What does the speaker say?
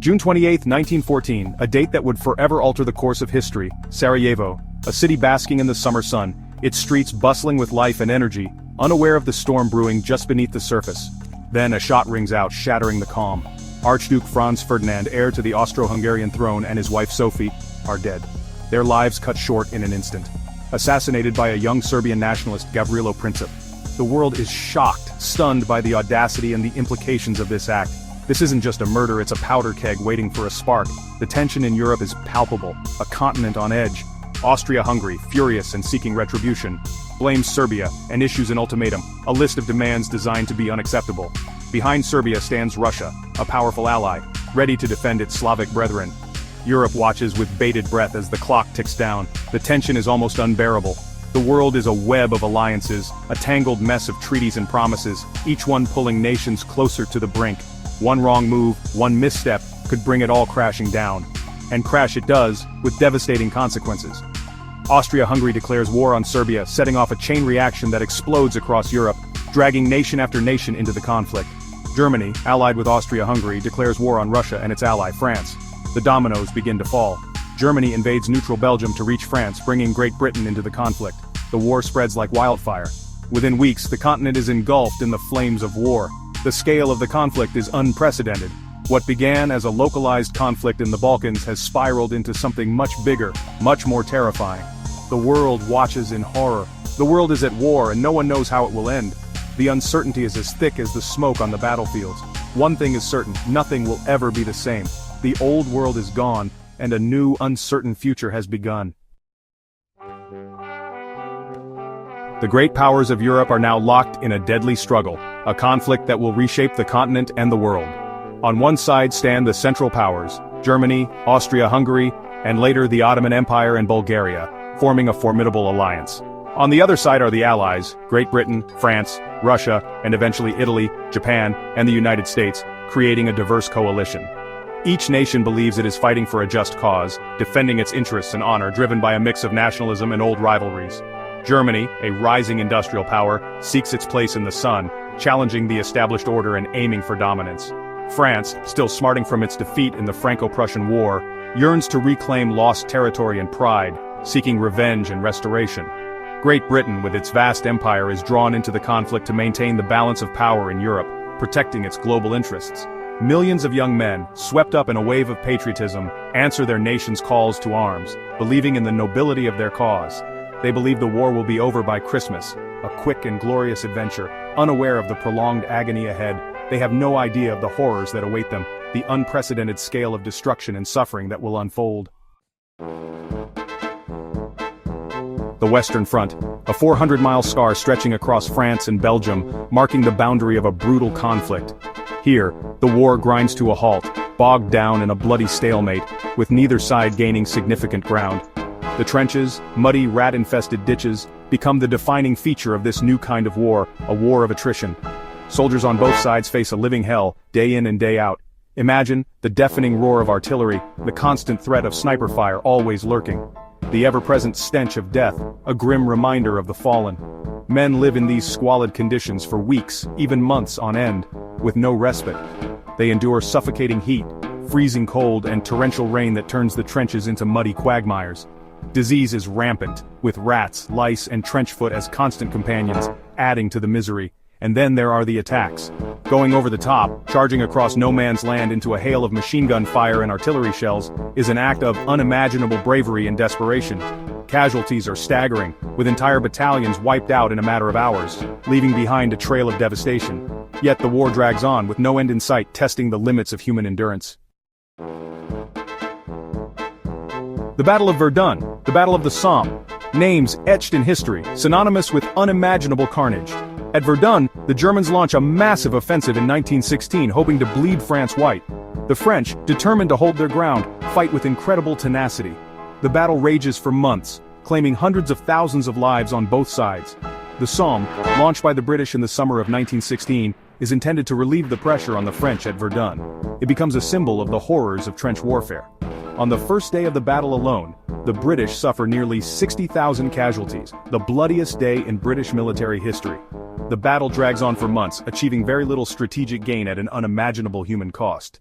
June 28, 1914, a date that would forever alter the course of history. Sarajevo, a city basking in the summer sun, its streets bustling with life and energy, unaware of the storm brewing just beneath the surface. Then a shot rings out, shattering the calm. Archduke Franz Ferdinand, heir to the Austro-Hungarian throne, and his wife Sophie are dead. Their lives cut short in an instant. Assassinated by a young Serbian nationalist, Gavrilo Princip. The world is shocked, stunned by the audacity and the implications of this act. This isn't just a murder, it's a powder keg waiting for a spark. The tension in Europe is palpable, a continent on edge. Austria-Hungary, furious and seeking retribution, blames Serbia and issues an ultimatum, a list of demands designed to be unacceptable. Behind Serbia stands Russia, a powerful ally, ready to defend its Slavic brethren. Europe watches with bated breath as the clock ticks down. The tension is almost unbearable. The world is a web of alliances, a tangled mess of treaties and promises, each one pulling nations closer to the brink. One wrong move, one misstep, could bring it all crashing down. And crash it does, with devastating consequences. Austria-Hungary declares war on Serbia, setting off a chain reaction that explodes across Europe, dragging nation after nation into the conflict. Germany, allied with Austria-Hungary, declares war on Russia and its ally France. The dominoes begin to fall. Germany invades neutral Belgium to reach France, bringing Great Britain into the conflict. The war spreads like wildfire. Within weeks, the continent is engulfed in the flames of war. The scale of the conflict is unprecedented. What began as a localized conflict in the Balkans has spiraled into something much bigger, much more terrifying. The world watches in horror. The world is at war and no one knows how it will end. The uncertainty is as thick as the smoke on the battlefields. One thing is certain, nothing will ever be the same. The old world is gone, and a new, uncertain future has begun. The great powers of Europe are now locked in a deadly struggle, a conflict that will reshape the continent and the world. On one side stand the Central Powers, Germany, Austria-Hungary, and later the Ottoman Empire and Bulgaria, forming a formidable alliance. On the other side are the Allies, Great Britain, France, Russia, and eventually Italy, Japan, and the United States, creating a diverse coalition. Each nation believes it is fighting for a just cause, defending its interests and honor driven by a mix of nationalism and old rivalries. Germany, a rising industrial power, seeks its place in the sun, challenging the established order and aiming for dominance. France, still smarting from its defeat in the Franco-Prussian War, yearns to reclaim lost territory and pride, seeking revenge and restoration. Great Britain, with its vast empire, is drawn into the conflict to maintain the balance of power in Europe, protecting its global interests. Millions of young men, swept up in a wave of patriotism, answer their nation's calls to arms, believing in the nobility of their cause. They believe the war will be over by Christmas, a quick and glorious adventure, unaware of the prolonged agony ahead. They have no idea of the horrors that await them, the unprecedented scale of destruction and suffering that will unfold. The Western Front, a 400-mile scar stretching across France and Belgium, marking the boundary of a brutal conflict. Here, the war grinds to a halt, bogged down in a bloody stalemate, with neither side gaining significant ground. The trenches, muddy, rat-infested ditches, become the defining feature of this new kind of war, a war of attrition. Soldiers on both sides face a living hell, day in and day out. Imagine the deafening roar of artillery, the constant threat of sniper fire always lurking. The ever-present stench of death, a grim reminder of the fallen. Men live in these squalid conditions for weeks, even months on end, with no respite. They endure suffocating heat, freezing cold, and torrential rain that turns the trenches into muddy quagmires. Disease is rampant, with rats, lice, and trenchfoot as constant companions, adding to the misery. And then there are the attacks. Going over the top, charging across no man's land into a hail of machine gun fire and artillery shells, is an act of unimaginable bravery and desperation. Casualties are staggering, with entire battalions wiped out in a matter of hours, leaving behind a trail of devastation. Yet the war drags on with no end in sight, testing the limits of human endurance. The Battle of Verdun, the Battle of the Somme, names etched in history, synonymous with unimaginable carnage. At Verdun, the Germans launch a massive offensive in 1916, hoping to bleed France white. The French, determined to hold their ground, fight with incredible tenacity. The battle rages for months, claiming hundreds of thousands of lives on both sides. The Somme, launched by the British in the summer of 1916, is intended to relieve the pressure on the French at Verdun. It becomes a symbol of the horrors of trench warfare. On the first day of the battle alone, the British suffer nearly 60,000 casualties, the bloodiest day in British military history. The battle drags on for months, achieving very little strategic gain at an unimaginable human cost.